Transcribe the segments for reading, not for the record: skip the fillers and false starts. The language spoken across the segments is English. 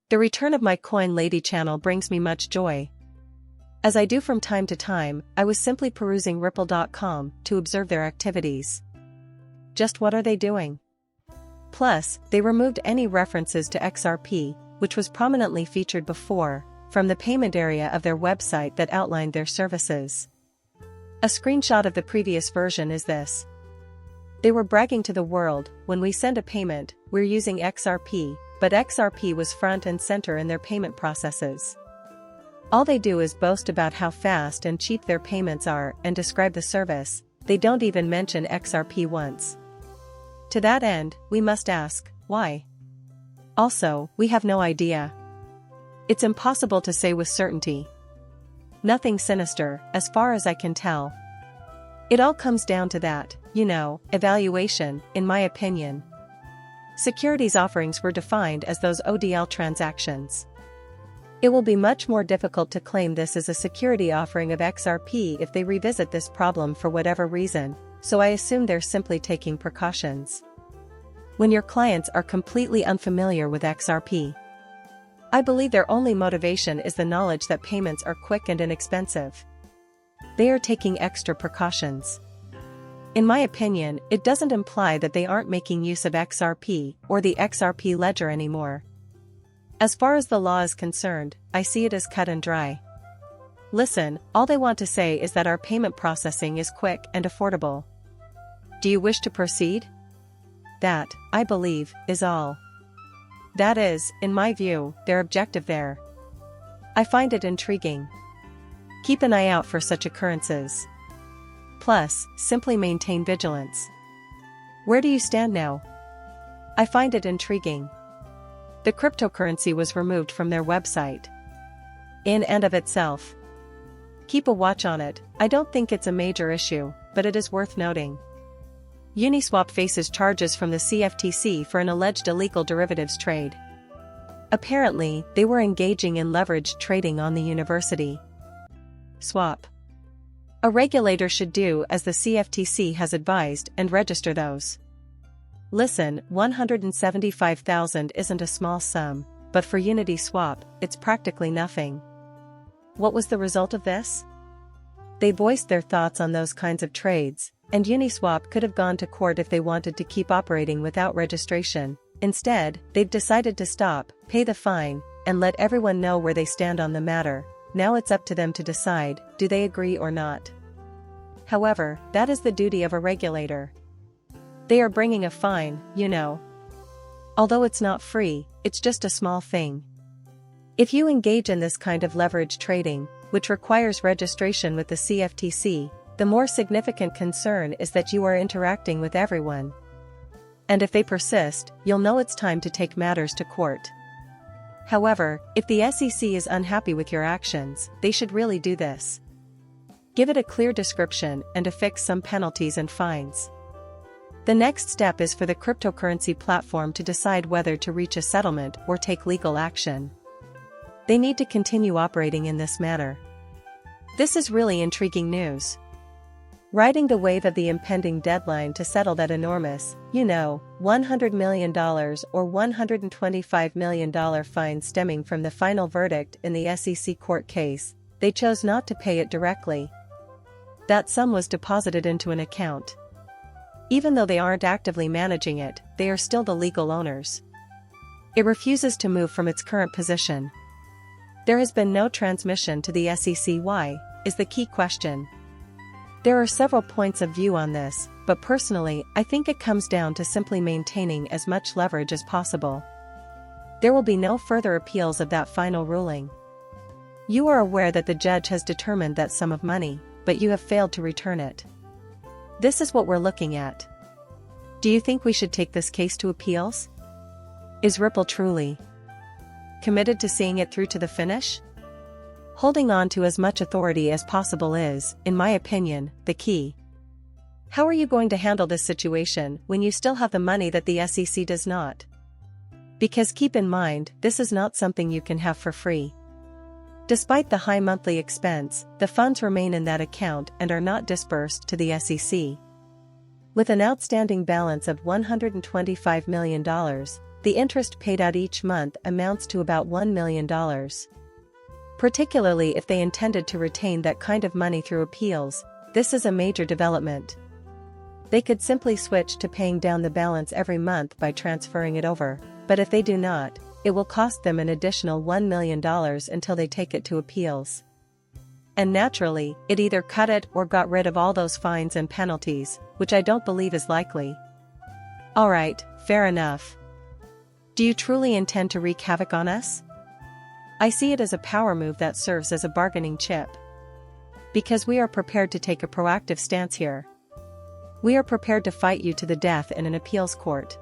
The return of my Coin Lady channel brings me much joy. As I do from time to time, I was simply perusing Ripple.com to observe their activities. Just what are they doing? Plus, they removed any references to XRP, which was prominently featured before, from the payment area of their website that outlined their services. A screenshot of the previous version is this. They were bragging to the world, when we send a payment, we're using XRP, but XRP was front and center in their payment processes. All they do is boast about how fast and cheap their payments are and describe the service, they don't even mention XRP once. To that end, we must ask, why? Also, we have no idea. It's impossible to say with certainty. Nothing sinister, as far as I can tell. It all comes down to that, evaluation, in my opinion. Securities offerings were defined as those ODL transactions. It will be much more difficult to claim this as a security offering of XRP if they revisit this problem for whatever reason, so I assume they're simply taking precautions. When your clients are completely unfamiliar with XRP, I believe their only motivation is the knowledge that payments are quick and inexpensive. They are taking extra precautions. In my opinion, it doesn't imply that they aren't making use of XRP or the XRP ledger anymore. As far as the law is concerned, I see it as cut and dry. Listen, all they want to say is that our payment processing is quick and affordable. Do you wish to proceed? That, I believe, is all. That is, in my view, their objective there. I find it intriguing. Keep an eye out for such occurrences. Plus, simply maintain vigilance. Where do you stand now? I find it intriguing. The cryptocurrency was removed from their website. In and of itself. Keep a watch on it. I don't think it's a major issue, but it is worth noting. Uniswap faces charges from the CFTC for an alleged illegal derivatives trade. Apparently, they were engaging in leveraged trading on the university swap. A regulator should do as the CFTC has advised and register those. Listen, $175,000 isn't a small sum, but for Uniswap, it's practically nothing. What was the result of this? They voiced their thoughts on those kinds of trades, and Uniswap could have gone to court if they wanted to keep operating without registration. Instead, they've decided to stop, pay the fine, and let everyone know where they stand on the matter. Now it's up to them to decide, do they agree or not? However, that is the duty of a regulator. They are bringing a fine, Although it's not free, it's just a small thing. If you engage in this kind of leverage trading, which requires registration with the CFTC, the more significant concern is that you are interacting with everyone. And if they persist, you'll know it's time to take matters to court. However, if the SEC is unhappy with your actions, they should really do this. Give it a clear description and affix some penalties and fines. The next step is for the cryptocurrency platform to decide whether to reach a settlement or take legal action. They need to continue operating in this manner. This is really intriguing news. Riding the wave of the impending deadline to settle that enormous, $100 million or $125 million fine stemming from the final verdict in the SEC court case, they chose not to pay it directly. That sum was deposited into an account. Even though they aren't actively managing it, they are still the legal owners. It refuses to move from its current position. There has been no transmission to the SEC. Why, is the key question. There are several points of view on this, but personally, I think it comes down to simply maintaining as much leverage as possible. There will be no further appeals of that final ruling. You are aware that the judge has determined that sum of money, but you have failed to return it. This is what we're looking at. Do you think we should take this case to appeals? Is Ripple truly committed to seeing it through to the finish? Holding on to as much authority as possible is, in my opinion, the key. How are you going to handle this situation when you still have the money that the SEC does not? Because keep in mind, this is not something you can have for free. Despite the high monthly expense, the funds remain in that account and are not disbursed to the SEC. With an outstanding balance of $125 million, the interest paid out each month amounts to about $1 million. Particularly if they intended to retain that kind of money through appeals, this is a major development. They could simply switch to paying down the balance every month by transferring it over, but if they do not, it will cost them an additional $1 million until they take it to appeals. And naturally, it either cut it or got rid of all those fines and penalties, which I don't believe is likely. Alright, fair enough. Do you truly intend to wreak havoc on us? I see it as a power move that serves as a bargaining chip. Because we are prepared to take a proactive stance here. We are prepared to fight you to the death in an appeals court.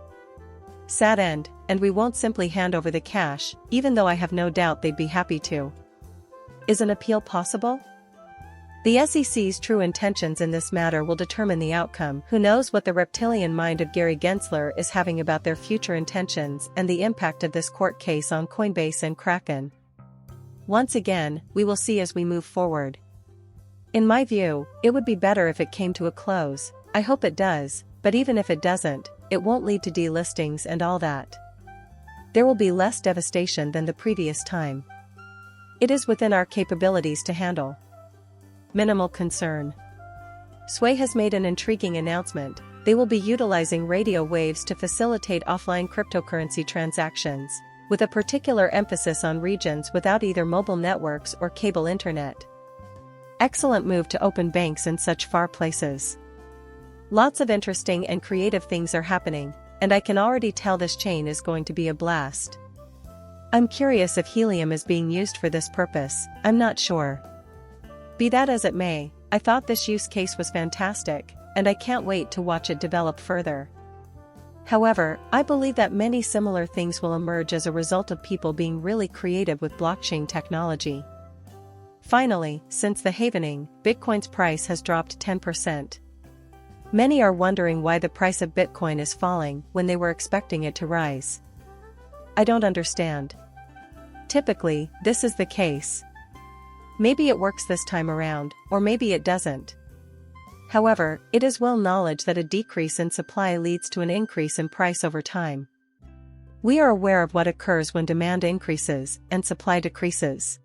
Sad end, and we won't simply hand over the cash, even though I have no doubt they'd be happy to. Is an appeal possible? The SEC's true intentions in this matter will determine the outcome. Who knows what the reptilian mind of Gary Gensler is having about their future intentions and the impact of this court case on Coinbase and Kraken. Once again, we will see as we move forward. In my view, it would be better if it came to a close. I hope it does, but even if it doesn't, it won't lead to delistings and all that. There will be less devastation than the previous time. It is within our capabilities to handle. Minimal concern. Sway has made an intriguing announcement. They will be utilizing radio waves to facilitate offline cryptocurrency transactions, with a particular emphasis on regions without either mobile networks or cable internet. Excellent move to open banks in such far places. Lots of interesting and creative things are happening, and I can already tell this chain is going to be a blast. I'm curious if helium is being used for this purpose. I'm not sure. Be that as it may, I thought this use case was fantastic, and I can't wait to watch it develop further. However, I believe that many similar things will emerge as a result of people being really creative with blockchain technology. Finally, since the halvening, Bitcoin's price has dropped 10%. Many are wondering why the price of Bitcoin is falling when they were expecting it to rise. I don't understand. Typically, this is the case. Maybe it works this time around, or maybe it doesn't. However, it is well known that a decrease in supply leads to an increase in price over time. We are aware of what occurs when demand increases and supply decreases.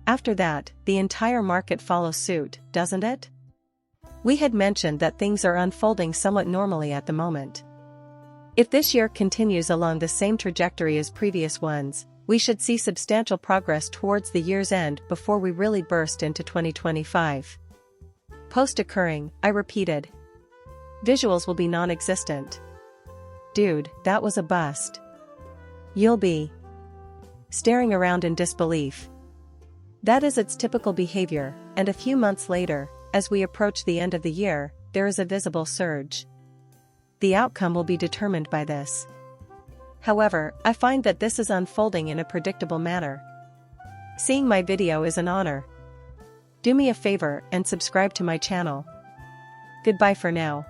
After that, the entire market follows suit, doesn't it? We had mentioned that things are unfolding somewhat normally at the moment. If this year continues along the same trajectory as previous ones, we should see substantial progress towards the year's end before we really burst into 2025. Post-occurring, I repeated. Visuals will be non-existent. Dude, that was a bust. You'll be staring around in disbelief. That is its typical behavior, and a few months later, as we approach the end of the year, there is a visible surge. The outcome will be determined by this. However, I find that this is unfolding in a predictable manner. Seeing my video is an honor. Do me a favor and subscribe to my channel. Goodbye for now.